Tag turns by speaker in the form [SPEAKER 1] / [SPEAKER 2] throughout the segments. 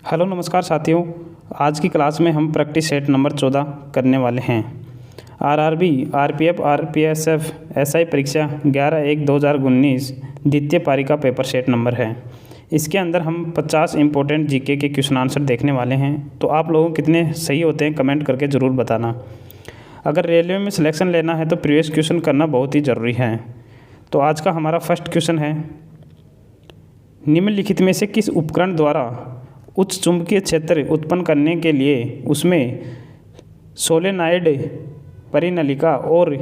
[SPEAKER 1] Hello नमस्कार साथियों। आज की क्लास में हम प्रैक्टिस सेट नंबर 14 करने वाले हैं। आरआरबी, आरपीएफ, आरपीएसएफ एसआई परीक्षा 11/1/2019 द्वितीय पारी का पेपर सेट नंबर है। इसके अंदर हम 50 इम्पोर्टेंट जीके के क्वेश्चन आंसर देखने वाले हैं। तो आप लोगों कितने सही होते हैं कमेंट करके ज़रूर बताना। अगर रेलवे में सिलेक्शन लेना है तो प्रीवियस क्वेश्चन करना बहुत ही ज़रूरी है। तो आज का हमारा फर्स्ट क्वेश्चन है, निम्नलिखित में से किस उपकरण द्वारा उच्च चुंबकीय क्षेत्र उत्पन्न करने के लिए उसमें सोलेनॉइड, परिनलिका और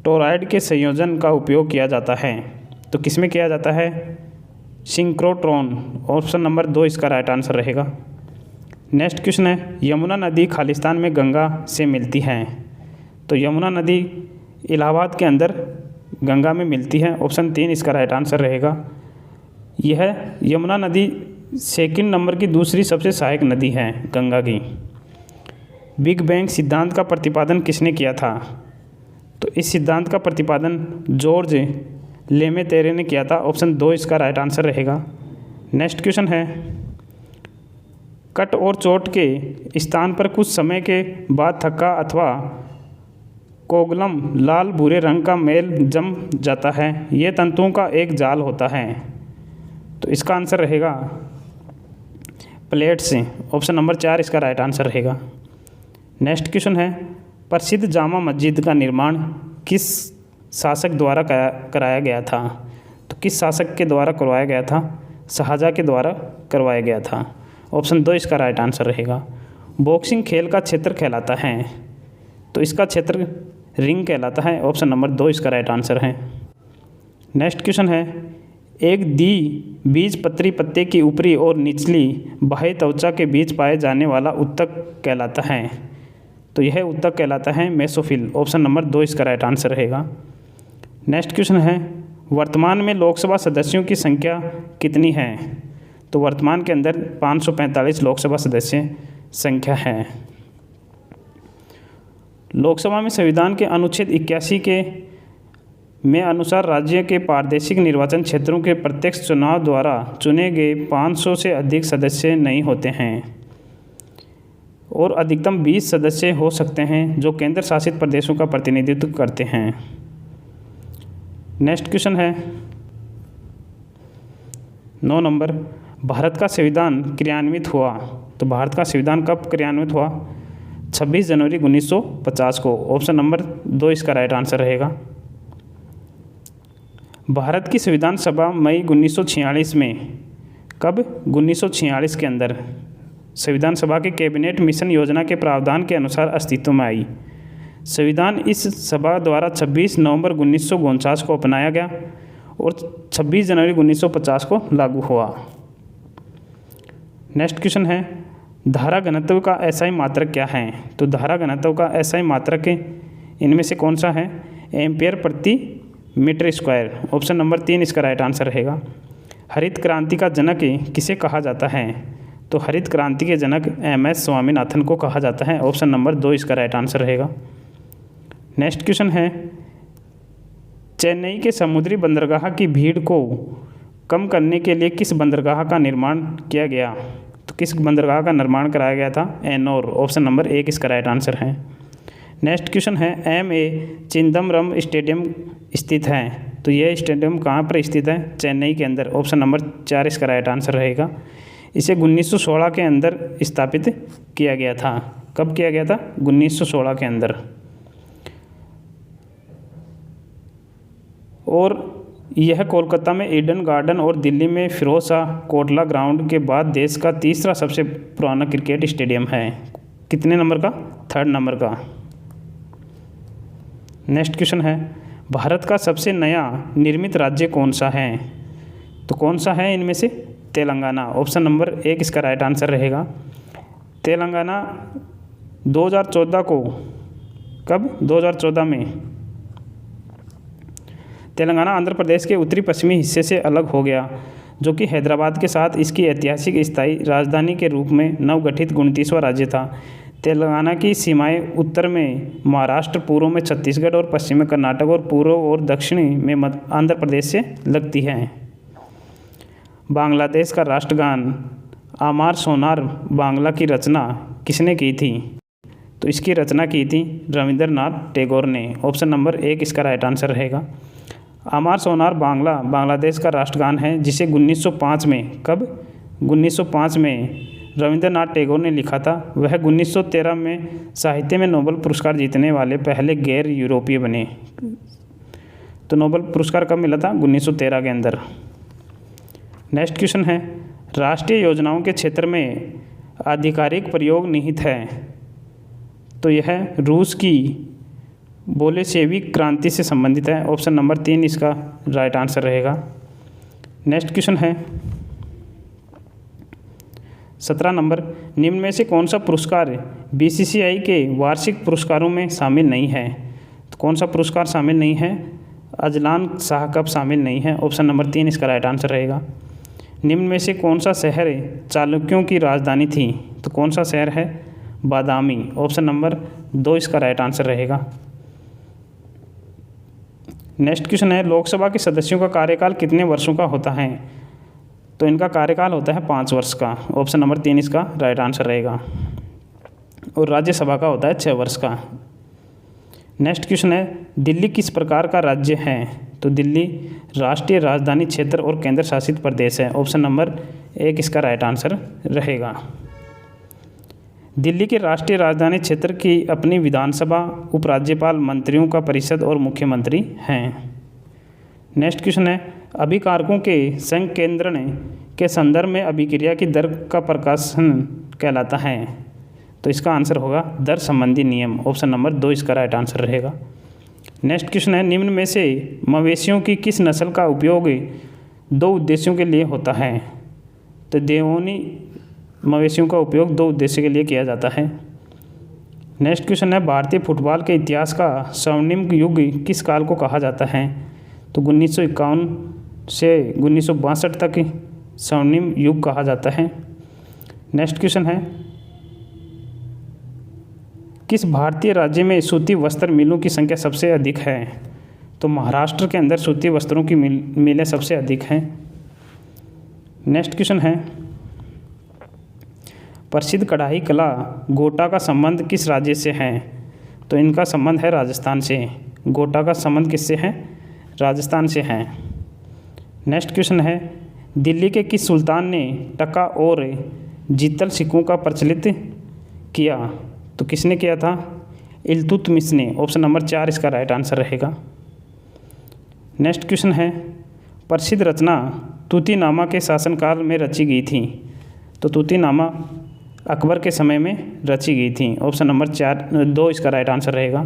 [SPEAKER 1] टोरॉइड के संयोजन का उपयोग किया जाता है? तो किसमें किया जाता है? सिंक्रोट्रॉन। ऑप्शन नंबर 2 इसका राइट आंसर रहेगा। नेक्स्ट क्वेश्चन है, यमुना नदी खालिस्तान में गंगा से मिलती है। तो यमुना नदी इलाहाबाद के अंदर गंगा में मिलती है। ऑप्शन 3 इसका राइट आंसर रहेगा। यह यमुना नदी सेकंड नंबर की दूसरी सबसे सहायक नदी है गंगा की। बिग बैंग सिद्धांत का प्रतिपादन किसने किया था? तो इस सिद्धांत का प्रतिपादन जॉर्ज लेमेतेरे ने किया था। ऑप्शन 2 इसका राइट आंसर रहेगा। नेक्स्ट क्वेश्चन है, कट और चोट के स्थान पर कुछ समय के बाद थक्का अथवा कोगलम लाल भूरे रंग का मेल जम जाता है। ये तंतुओं का एक जाल होता है। तो इसका आंसर रहेगा प्लेट से। ऑप्शन नंबर 4 इसका राइट आंसर रहेगा। नेक्स्ट क्वेश्चन है, प्रसिद्ध जामा मस्जिद का निर्माण किस शासक द्वारा कराया गया था? तो किस शासक के द्वारा करवाया गया था? शाहजहाँ के द्वारा करवाया गया था। ऑप्शन 2 इसका राइट आंसर रहेगा। बॉक्सिंग खेल का क्षेत्र कहलाता है। तो इसका क्षेत्र रिंग कहलाता है। ऑप्शन नंबर 2 इसका राइट आंसर है। नेक्स्ट क्वेश्चन है, एक द्विबीजपत्री पत्ते की ऊपरी और निचली बाह्य त्वचा के बीच पाए जाने वाला उत्तक कहलाता है। तो यह उत्तक कहलाता है मेसोफिल। ऑप्शन नंबर 2 इसका राइट आंसर रहेगा। नेक्स्ट क्वेश्चन है, वर्तमान में लोकसभा सदस्यों की संख्या कितनी है? तो वर्तमान के अंदर 545 लोकसभा सदस्य संख्या है। लोकसभा में संविधान के अनुच्छेद 81 के में अनुसार राज्य के प्रादेशिक निर्वाचन क्षेत्रों के प्रत्यक्ष चुनाव द्वारा चुने गए 500 से अधिक सदस्य नहीं होते हैं और अधिकतम 20 सदस्य हो सकते हैं जो केंद्र शासित प्रदेशों का प्रतिनिधित्व करते हैं। नेक्स्ट क्वेश्चन है 9 नंबर, भारत का संविधान क्रियान्वित हुआ। तो भारत का संविधान कब क्रियान्वित हुआ? 26 जनवरी 1950 को। ऑप्शन नंबर 2 इसका राइट आंसर रहेगा। भारत की संविधान सभा मई 1946 में, कब? 1946 के अंदर संविधान सभा के कैबिनेट मिशन योजना के प्रावधान के अनुसार अस्तित्व में आई। संविधान इस सभा द्वारा 26 नवंबर 1949 को अपनाया गया और 26 जनवरी 1950 को लागू हुआ। नेक्स्ट क्वेश्चन है, धारा घनत्व का एसआई मात्रक क्या है? तो धारा घनत्व का एसआई मात्रक इनमें से कौन सा है? एम्पियर प्रति मीटर स्क्वायर। ऑप्शन नंबर 3 इसका राइट आंसर रहेगा। हरित क्रांति का जनक किसे कहा जाता है? तो हरित क्रांति के जनक MS स्वामीनाथन को कहा जाता है। ऑप्शन नंबर 2 इसका राइट आंसर रहेगा। नेक्स्ट क्वेश्चन है, चेन्नई के समुद्री बंदरगाह की भीड़ को कम करने के लिए किस बंदरगाह का निर्माण किया गया? तो किस बंदरगाह का निर्माण कराया गया था? एनोर। ऑप्शन नंबर 1 इसका राइट आंसर है। नेक्स्ट क्वेश्चन है, MA चिदम्बरम स्टेडियम स्थित है। तो यह स्टेडियम कहाँ पर स्थित है? चेन्नई के अंदर। ऑप्शन नंबर 4 इसका राइट आंसर रहेगा। इसे 1916 के अंदर स्थापित किया गया था। कब किया गया था? 1916 के अंदर। और यह कोलकाता में ईडन गार्डन और दिल्ली में फिरोज शाह कोटला ग्राउंड के बाद देश का तीसरा सबसे पुराना क्रिकेट स्टेडियम है। कितने नंबर का? 3rd नंबर का। नेक्स्ट क्वेश्चन है, भारत का सबसे नया निर्मित राज्य कौन सा है? तो कौन सा है इनमें से? तेलंगाना। ऑप्शन नंबर 1 इसका राइट आंसर रहेगा। तेलंगाना 2014 को, कब? 2014 में तेलंगाना आंध्र प्रदेश के उत्तरी पश्चिमी हिस्से से अलग हो गया, जो कि हैदराबाद के साथ इसकी ऐतिहासिक स्थायी राजधानी के रूप में नवगठित 29वां राज्य था। तेलंगाना की सीमाएं उत्तर में महाराष्ट्र, पूर्व में छत्तीसगढ़ और पश्चिम में कर्नाटक और पूर्व और दक्षिणी में आंध्र प्रदेश से लगती हैं। बांग्लादेश का राष्ट्रगान आमार सोनार बांग्ला की रचना किसने की थी? तो इसकी रचना की थी रविंद्रनाथ टैगोर ने। ऑप्शन नंबर 1 इसका राइट आंसर रहेगा। आमार सोनार बांग्ला बांग्लादेश का राष्ट्रगान है, जिसे 1905 में, कब? 1905 में रविंद्रनाथ टैगोर ने लिखा था। वह 1913 में साहित्य में नोबेल पुरस्कार जीतने वाले पहले गैर यूरोपीय बने। तो नोबेल पुरस्कार कब मिला था? 1913 के अंदर। नेक्स्ट क्वेश्चन है, राष्ट्रीय योजनाओं के क्षेत्र में आधिकारिक प्रयोग निहित है। तो यह रूस की बोलेशेविक क्रांति से संबंधित है। ऑप्शन नंबर 3 इसका राइट आंसर रहेगा। नेक्स्ट क्वेश्चन है 17 नंबर, निम्न में से कौन सा पुरस्कार बीसीसीआई के वार्षिक पुरस्कारों में शामिल नहीं है? तो कौन सा पुरस्कार शामिल नहीं है? अजलान शाह कप शामिल नहीं है। ऑप्शन नंबर 3 इसका राइट आंसर रहेगा। निम्न में से कौन सा शहर चालुक्यों की राजधानी थी? तो कौन सा शहर है? बादामी। ऑप्शन नंबर 2 इसका राइट आंसर रहेगा। नेक्स्ट क्वेश्चन है, लोकसभा के सदस्यों का कार्यकाल कितने वर्षों का होता है? तो इनका कार्यकाल होता है 5 वर्ष का। ऑप्शन नंबर 3 इसका राइट आंसर रहेगा। और राज्यसभा का होता है 6 वर्ष का। नेक्स्ट क्वेश्चन है, दिल्ली किस प्रकार का राज्य है? तो दिल्ली राष्ट्रीय राजधानी क्षेत्र और केंद्र शासित प्रदेश है। ऑप्शन नंबर 1 इसका राइट आंसर रहेगा। दिल्ली के राष्ट्रीय राजधानी क्षेत्र की अपनी विधानसभा, उपराज्यपाल, मंत्रियों का परिषद और मुख्यमंत्री हैं। नेक्स्ट क्वेश्चन है, अभिकारकों के संकेंद्रण के संदर्भ में अभिक्रिया की दर का प्रकाशन कहलाता है। तो इसका आंसर होगा दर संबंधी नियम। ऑप्शन नंबर 2 इसका राइट आंसर रहेगा। नेक्स्ट क्वेश्चन है, निम्न में से मवेशियों की किस नस्ल का उपयोग 2 उद्देश्यों के लिए होता है? तो देवोनी मवेशियों का उपयोग 2 उद्देश्य के लिए किया जाता है। नेक्स्ट क्वेश्चन है, भारतीय फुटबॉल के इतिहास का स्वर्णिम युग किस काल को कहा जाता है? तो 1951 से 1962 तक स्वर्णिम युग कहा जाता है। नेक्स्ट क्वेश्चन है, किस भारतीय राज्य में सूती वस्त्र मिलों की संख्या सबसे अधिक है? तो महाराष्ट्र के अंदर सूती वस्त्रों की मिलें सबसे अधिक हैं। नेक्स्ट क्वेश्चन है, प्रसिद्ध कढ़ाई कला गोटा का संबंध किस राज्य से है? तो इनका संबंध है राजस्थान से। गोटा का संबंध किससे है? राजस्थान से है। नेक्स्ट क्वेश्चन है, दिल्ली के किस सुल्तान ने टका और जीतल सिक्कों का प्रचलित किया? तो किसने किया था? इल्तुतमिश ने। ऑप्शन नंबर 4 इसका राइट आंसर रहेगा। नेक्स्ट क्वेश्चन है, प्रसिद्ध रचना तूतीनामा के शासनकाल में रची गई थी। तो तूतीनामा अकबर के समय में रची गई थी। ऑप्शन नंबर 2 इसका राइट आंसर रहेगा।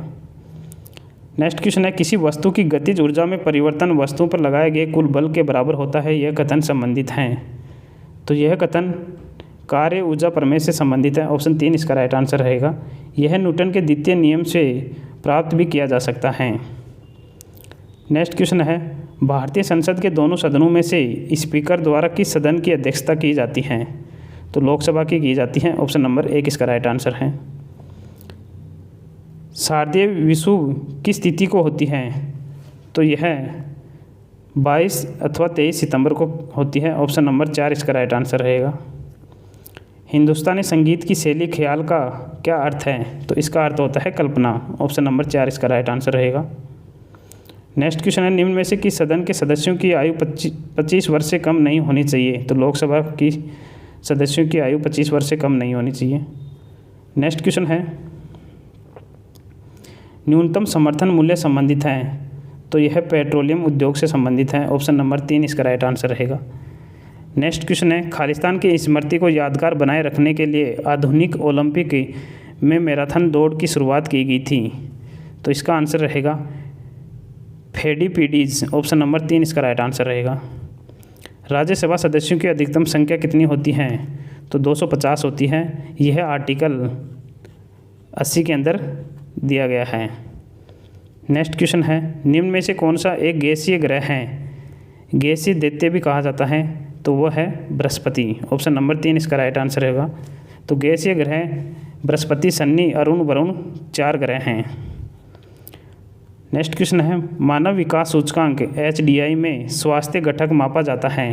[SPEAKER 1] नेक्स्ट क्वेश्चन है, किसी वस्तु की गतिज ऊर्जा में परिवर्तन वस्तुओं पर लगाए गए कुल बल के बराबर होता है, यह कथन संबंधित हैं। तो यह कथन कार्य ऊर्जा प्रमेय से संबंधित है। ऑप्शन 3 इसका राइट आंसर रहेगा। यह न्यूटन के द्वितीय नियम से प्राप्त भी किया जा सकता है। नेक्स्ट क्वेश्चन है, भारतीय संसद के दोनों सदनों में से स्पीकर द्वारा किस सदन की अध्यक्षता की जाती है? तो लोकसभा की जाती है। ऑप्शन नंबर 1 इसका राइट आंसर है। शारदीय विषुव किस तिथि को होती है? तो यह 22 अथवा 23 सितंबर को होती है। ऑप्शन नंबर 4 इसका राइट आंसर रहेगा। हिंदुस्तानी संगीत की शैली ख्याल का क्या अर्थ है? तो इसका अर्थ होता है कल्पना। ऑप्शन नंबर 4 इसका राइट आंसर रहेगा। नेक्स्ट क्वेश्चन है, निम्न में से किस सदन के सदस्यों की आयु 25 वर्ष से कम नहीं होनी चाहिए? तो लोकसभा की सदस्यों की आयु 25 वर्ष से कम नहीं होनी चाहिए। नेक्स्ट क्वेश्चन है, न्यूनतम समर्थन मूल्य संबंधित है। तो यह पेट्रोलियम उद्योग से संबंधित है। ऑप्शन नंबर 3 इसका राइट आंसर रहेगा। नेक्स्ट क्वेश्चन है, खालिस्तान की स्मृति को यादगार बनाए रखने के लिए आधुनिक ओलंपिक में मैराथन दौड़ की शुरुआत की गई थी। तो इसका आंसर रहेगा फेडिपीडीज। ऑप्शन नंबर 3 इसका राइट आंसर रहेगा। राज्यसभा सदस्यों की अधिकतम संख्या कितनी होती है? तो 250 होती है। यह आर्टिकल 80 के अंदर दिया गया है। नेक्स्ट क्वेश्चन है, निम्न में से कौन सा एक गैसीय ग्रह है? गैसीय दैत्य भी कहा जाता है, तो वह है बृहस्पति। ऑप्शन नंबर 3 इसका राइट आंसर रहेगा। तो गैसीय ग्रह बृहस्पति, शनि, अरुण, वरुण 4 ग्रह हैं। नेक्स्ट क्वेश्चन है, मानव विकास सूचकांक HDI में स्वास्थ्य घटक मापा जाता है।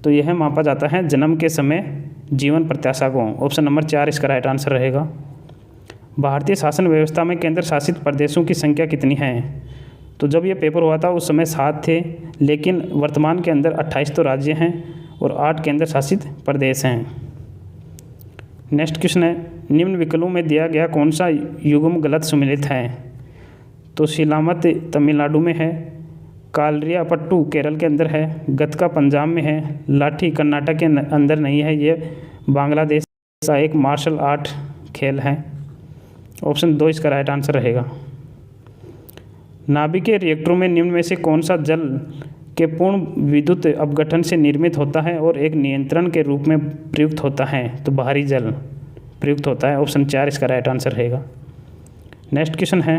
[SPEAKER 1] तो यह मापा जाता है जन्म के समय जीवन प्रत्याशा को। ऑप्शन नंबर 4 इसका राइट आंसर रहेगा। भारतीय शासन व्यवस्था में केंद्र शासित प्रदेशों की संख्या कितनी है? तो जब ये पेपर हुआ था उस समय 7 थे, लेकिन वर्तमान के अंदर 28 तो राज्य हैं और 8 केंद्र शासित प्रदेश हैं। नेक्स्ट क्वेश्चन है, निम्न विकल्पों में दिया गया कौन सा युग्म गलत सुमेलित है? तो शिलामत तमिलनाडु में है, कालरियापट्टू केरल के अंदर है, गतका पंजाब में है, लाठी कर्नाटक के अंदर नहीं है, ये बांग्लादेश का एक मार्शल आर्ट खेल है। ऑप्शन 2 इसका राइट आंसर रहेगा। नाभिकीय रिएक्टरों में निम्न में से कौन सा जल के पूर्ण विद्युत अपघटन से निर्मित होता है और एक नियंत्रण के रूप में प्रयुक्त होता है? तो बाहरी जल प्रयुक्त होता है। ऑप्शन 4 इसका राइट आंसर रहेगा। नेक्स्ट क्वेश्चन है,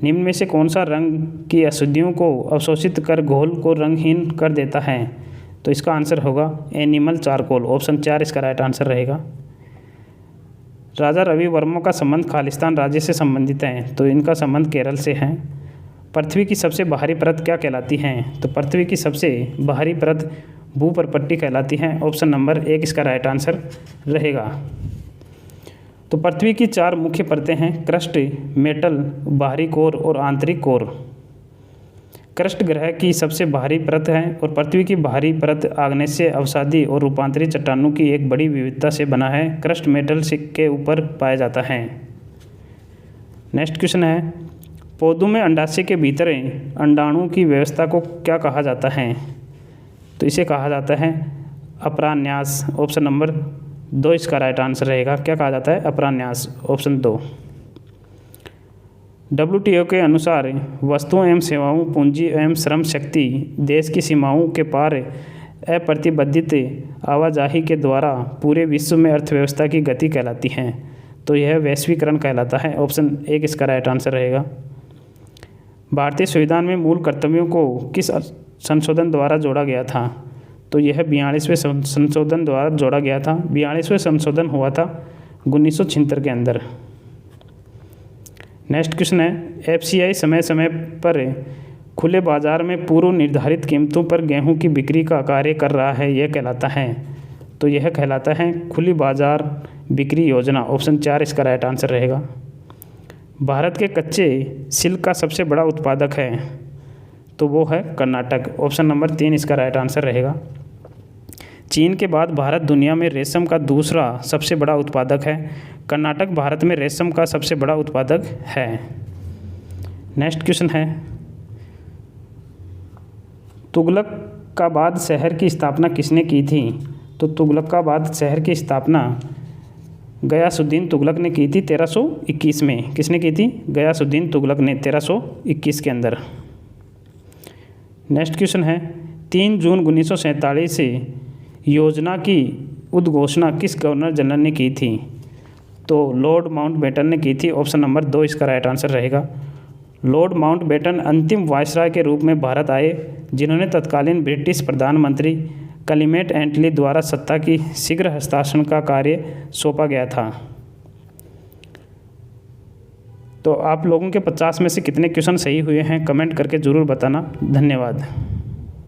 [SPEAKER 1] निम्न में से कौन सा रंग की अशुद्धियों को अवशोषित कर घोल को रंगहीन कर देता है? तो इसका आंसर होगा एनिमल चारकोल। ऑप्शन 4 इसका राइट आंसर रहेगा। राजा रवि वर्मा का संबंध खालिस्तान राज्य से संबंधित है, तो इनका संबंध केरल से है। पृथ्वी की सबसे बाहरी परत क्या कहलाती है? तो पृथ्वी की सबसे बाहरी परत भूपर्पट्टी कहलाती है। ऑप्शन नंबर 1 इसका राइट आंसर रहेगा। तो पृथ्वी की 4 मुख्य परतें हैं, क्रस्ट, मेटल, बाहरी कोर और आंतरिक कोर। क्रस्ट ग्रह की सबसे बाहरी परत है और पृथ्वी की बाहरी परत आग्नेय, अवसादी और रूपांतरित चट्टानों की एक बड़ी विविधता से बना है। क्रस्ट मेटल के ऊपर पाया जाता है। नेक्स्ट क्वेश्चन है, पौधों में अंडाशय के भीतर अंडाणु की व्यवस्था को क्या कहा जाता है? तो इसे कहा जाता है अपरान्यास। ऑप्शन नंबर 2 इसका राइट आंसर रहेगा। क्या कहा जाता है? अपरान्यास। ऑप्शन 2। WTO के अनुसार वस्तुओं एवं सेवाओं, पूंजी एवं श्रम शक्ति देश की सीमाओं के पार अप्रतिबंधित आवाजाही के द्वारा पूरे विश्व में अर्थव्यवस्था की गति कहलाती है। तो यह वैश्वीकरण कहलाता है। ऑप्शन 1 इसका राइट आंसर रहेगा। भारतीय संविधान में मूल कर्तव्यों को किस संशोधन द्वारा जोड़ा गया था? तो यह 42वें संशोधन द्वारा जोड़ा गया था। 42वें संशोधन हुआ था 1976 के अंदर। नेक्स्ट क्वेश्चन है, FCI समय समय पर खुले बाजार में पूर्व निर्धारित कीमतों पर गेहूं की बिक्री का कार्य कर रहा है, यह कहलाता है? तो यह कहलाता है खुली बाजार बिक्री योजना। ऑप्शन 4 इसका राइट आंसर रहेगा। भारत के कच्चे सिल्क का सबसे बड़ा उत्पादक है, तो वो है कर्नाटक। ऑप्शन नंबर 3 इसका राइट आंसर रहेगा। चीन के बाद भारत दुनिया में रेशम का दूसरा सबसे बड़ा उत्पादक है। कर्नाटक भारत में रेशम का सबसे बड़ा उत्पादक है। नेक्स्ट क्वेश्चन है, तुगलकाबाद शहर की स्थापना किसने की थी? तो तुगलकाबाद शहर की स्थापना गयासुद्दीन तुगलक ने की थी 1321 में। किसने की थी? गयासुद्दीन तुगलक ने 1321 के अंदर। नेक्स्ट क्वेश्चन है, 3 जून 1947 से योजना की उद्घोषणा किस गवर्नर जनरल ने की थी? तो लॉर्ड माउंटबेटन ने की थी। ऑप्शन नंबर 2 इसका राइट आंसर रहेगा। लॉर्ड माउंटबेटन अंतिम वायसराय के रूप में भारत आए, जिन्होंने तत्कालीन ब्रिटिश प्रधानमंत्री क्लेमेंट एटली द्वारा सत्ता की शीघ्र हस्तांतरण का कार्य सौंपा गया था। तो आप लोगों के 50 में से कितने क्वेश्चन सही हुए हैं कमेंट करके ज़रूर बताना। धन्यवाद।